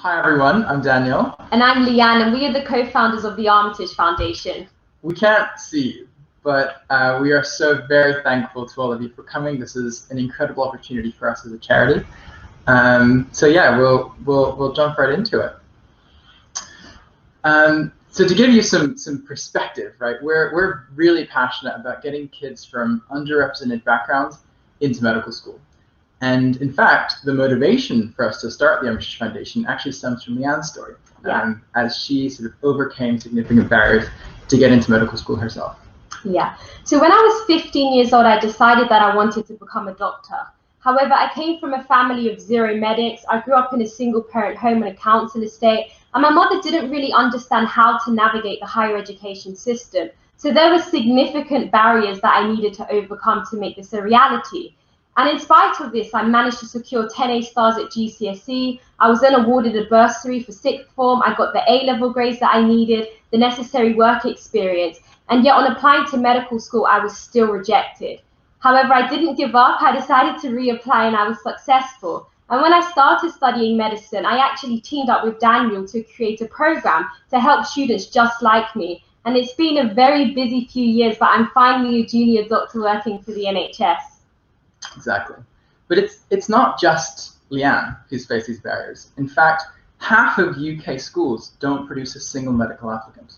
Hi everyone, I'm Daniel. And I'm Leanne, and we are the co-founders of the Armitage Foundation. We can't see you, but we are so very thankful to all of you for coming. This is an incredible opportunity for us as a charity. So yeah, we'll jump right into it. So to give you some perspective, right? We're really passionate about getting kids from underrepresented backgrounds into medical school. And in fact, the motivation for us to start the Armitage Foundation actually stems from Leanne's story, as she sort of overcame significant barriers to get into medical school herself. Yeah. So when I was 15 years old, I decided that I wanted to become a doctor. However, I came from a family of zero medics. I grew up in a single parent home and a council estate, and my mother didn't really understand how to navigate the higher education system. So there were significant barriers that I needed to overcome to make this a reality. And in spite of this, I managed to secure 10 A stars at GCSE. I was then awarded a bursary for sixth form. I got the A-level grades that I needed, the necessary work experience. And yet on applying to medical school, I was still rejected. However, I didn't give up. I decided to reapply and I was successful. And when I started studying medicine, I actually teamed up with Daniel to create a program to help students just like me. And it's been a very busy few years, but I'm finally a junior doctor working for the NHS. Exactly. But it's not just Leanne who's faced these barriers. In fact, half of UK schools don't produce a single medical applicant.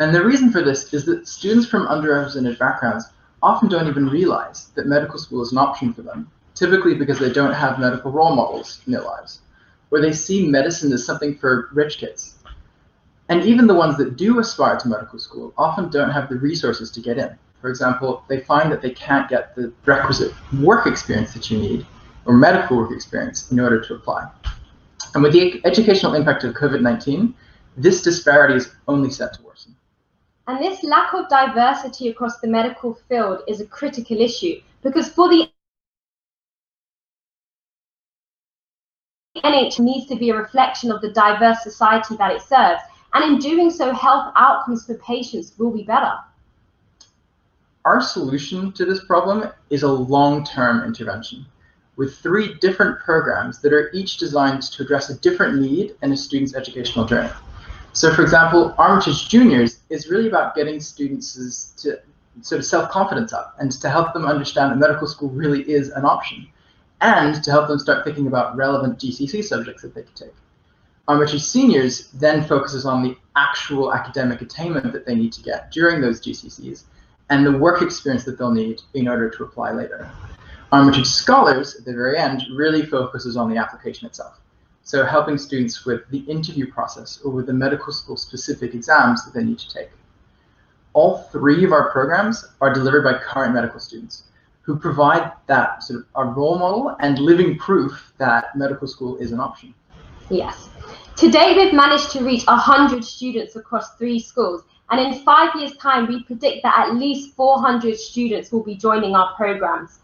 And the reason for this is that students from underrepresented backgrounds often don't even realize that medical school is an option for them, typically because they don't have medical role models in their lives, or they see medicine as something for rich kids. And even the ones that do aspire to medical school often don't have the resources to get in. For example, they find that they can't get the requisite work experience that you need, or medical work experience, in order to apply. And with the educational impact of COVID-19, this disparity is only set to worsen. And this lack of diversity across the medical field is a critical issue, because for the NHS needs to be a reflection of the diverse society that it serves. And in doing so, health outcomes for patients will be better. Our solution to this problem is a long-term intervention with 3 different programs that are each designed to address a different need in a student's educational journey. So for example, Armitage Juniors is really about getting students to sort of self-confidence up and to help them understand that medical school really is an option, and to help them start thinking about relevant GCSE subjects that they could take. Armitage Seniors then focuses on the actual academic attainment that they need to get during those GCSEs and the work experience that they'll need in order to apply later. Armitage Scholars, at the very end, really focuses on the application itself. So helping students with the interview process or with the medical school specific exams that they need to take. All 3 of our programs are delivered by current medical students who provide that sort of a role model and living proof that medical school is an option. Yes. To date, we've managed to reach 100 students across 3 schools. And in 5 years' time, we predict that at least 400 students will be joining our programs.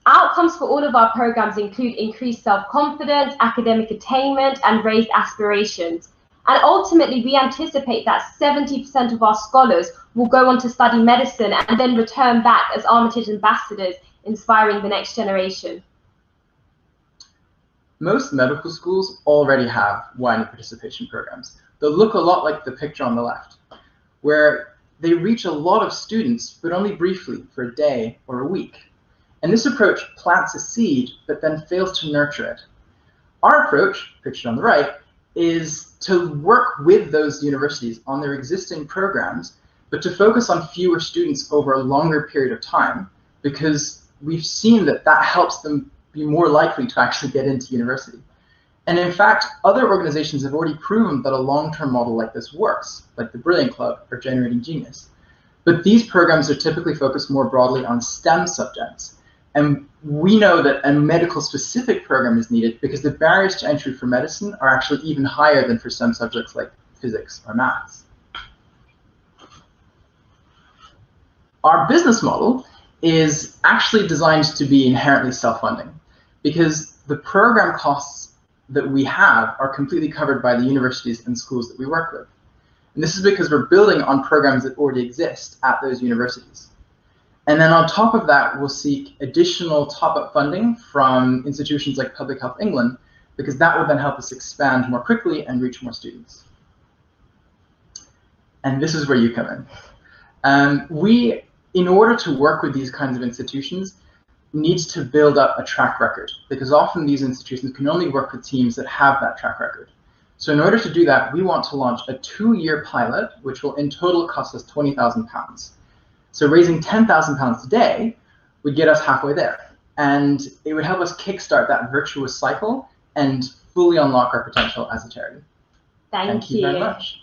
Outcomes for all of our programs include increased self-confidence, academic attainment, and raised aspirations. And ultimately, we anticipate that 70% of our scholars will go on to study medicine and then return back as Armitage ambassadors, inspiring the next generation. Most medical schools already have wine and participation programs. They look a lot like the picture on the left, where they reach a lot of students, but only briefly for a day or a week. And this approach plants a seed, but then fails to nurture it. Our approach, pictured on the right, is to work with those universities on their existing programs, but to focus on fewer students over a longer period of time, because we've seen that that helps them be more likely to actually get into university. And in fact, other organizations have already proven that a long-term model like this works, like the Brilliant Club or Generating Genius. But these programs are typically focused more broadly on STEM subjects. And we know that a medical-specific program is needed because the barriers to entry for medicine are actually even higher than for STEM subjects like physics or maths. Our business model is actually designed to be inherently self-funding because the program costs that we have are completely covered by the universities and schools that we work with. And this is because we're building on programs that already exist at those universities. And then on top of that, we'll seek additional top-up funding from institutions like Public Health England because that would then help us expand more quickly and reach more students. And this is where you come in. We, in order to work with these kinds of institutions, needs to build up a track record, because often these institutions can only work with teams that have that track record. So in order to do that, we want to launch a 2-year pilot, which will in total cost us £20,000. So raising £10,000 today would get us halfway there. And it would help us kickstart that virtuous cycle and fully unlock our potential as a charity. Thank you very much.